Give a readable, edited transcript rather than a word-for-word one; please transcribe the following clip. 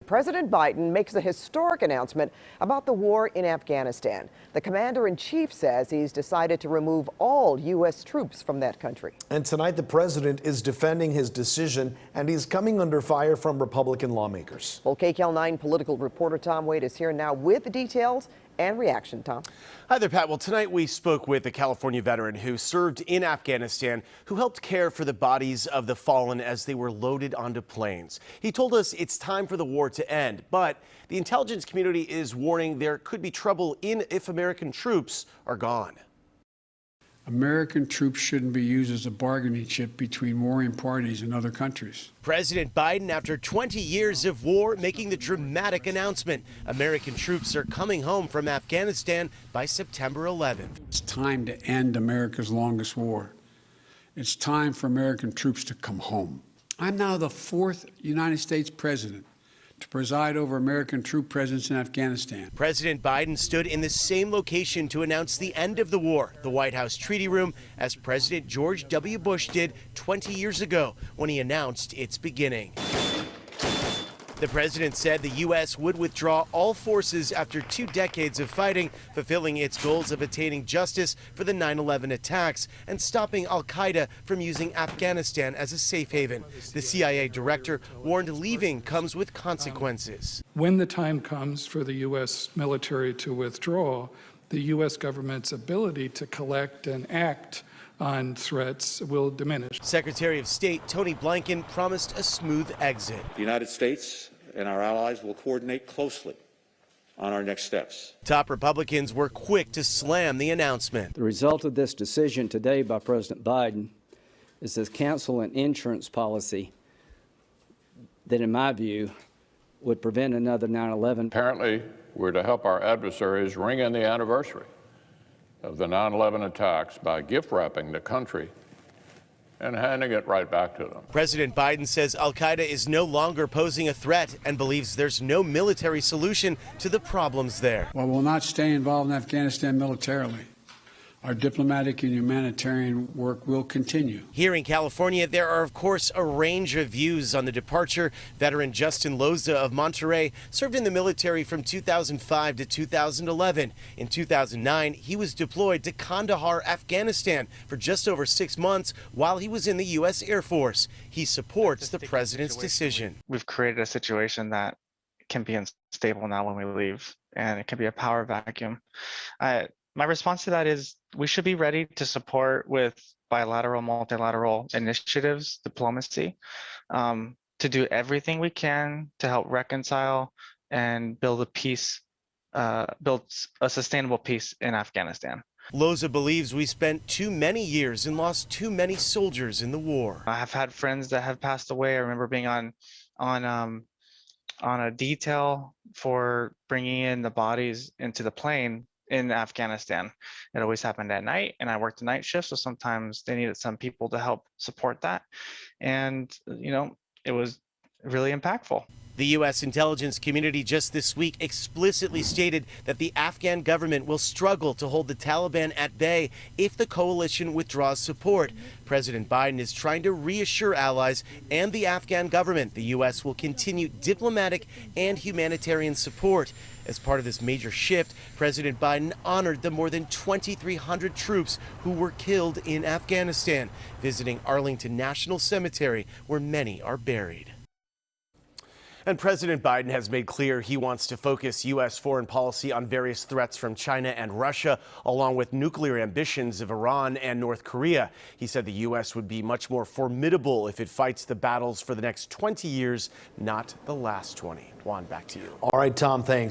President Biden makes a historic announcement about the war in Afghanistan. The commander-in-chief says he's decided to remove all U.S. troops from that country. And tonight, the president is defending his decision, and he's coming under fire from Republican lawmakers. Well, KCAL 9 political reporter Tom Wade is here now with the details and reaction. Tom. Hi there, Pat. Well, tonight we spoke with a California veteran who served in Afghanistan, who helped care for the bodies of the fallen as they were loaded onto planes. He told us it's time for the war to end, but the intelligence community is warning there could be trouble if American troops are gone. American troops shouldn't be used as a bargaining chip between warring parties and other countries. President Biden, after 20 years of war, making the dramatic announcement. American troops are coming home from Afghanistan by September 11th. It's time to end America's longest war. It's time for American troops to come home. I'm now the fourth United States president to preside over American troop presence in Afghanistan. President Biden stood in the same location to announce the end of the war, the White House Treaty Room, as President George W. Bush did 20 years ago when he announced its beginning. The president said the U.S. would withdraw all forces after 2 decades of fighting, fulfilling its goals of attaining justice for the 9/11 attacks and stopping al-Qaeda from using Afghanistan as a safe haven. The CIA director warned leaving comes with consequences. When the time comes for the U.S. military to withdraw, the U.S. government's ability to collect and act on threats will diminish. Secretary of State Tony Blinken promised a smooth exit. The United States and our allies will coordinate closely on our next steps. Top Republicans were quick to slam the announcement. The result of this decision today by President Biden is to cancel an insurance policy that, in my view, would prevent another 9/11. Apparently, we're to help our adversaries ring in the anniversary of the 9/11 attacks by gift wrapping the country and handing it right back to them. President Biden says al-Qaeda is no longer posing a threat and believes there's no military solution to the problems there. While we'll not stay involved in Afghanistan militarily, our diplomatic and humanitarian work will continue. Here in California, there are, of course, a range of views on the departure. Veteran Justin Loza of Monterey served in the military from 2005 to 2011. In 2009, he was deployed to Kandahar, Afghanistan for just over 6 months while he was in the U.S. Air Force. He supports the president's decision. We've created a situation that can be unstable now when we leave, and it can be a power vacuum. My response to that is we should be ready to support with bilateral, multilateral initiatives, diplomacy, to do everything we can to help reconcile and build a peace, build a sustainable peace in Afghanistan. Loza believes we spent too many years and lost too many soldiers in the war. I have had friends that have passed away. I remember being on a detail for bringing in the bodies into the plane in Afghanistan. It always happened at night, and I worked the night shift, so sometimes they needed some people to help support that. And, you know, it was really impactful. The U.S. intelligence community just this week explicitly stated that the Afghan government will struggle to hold the Taliban at bay if the coalition withdraws support. President Biden is trying to reassure allies and the Afghan government the U.S. will continue diplomatic and humanitarian support. As part of this major shift, President Biden honored the more than 2,300 troops who were killed in Afghanistan, visiting Arlington National Cemetery, where many are buried. And President Biden has made clear he wants to focus U.S. foreign policy on various threats from China and Russia, along with nuclear ambitions of Iran and North Korea. He said the U.S. would be much more formidable if it fights the battles for the next 20 years, not the last 20. Juan, back to you. All right, Tom, thanks.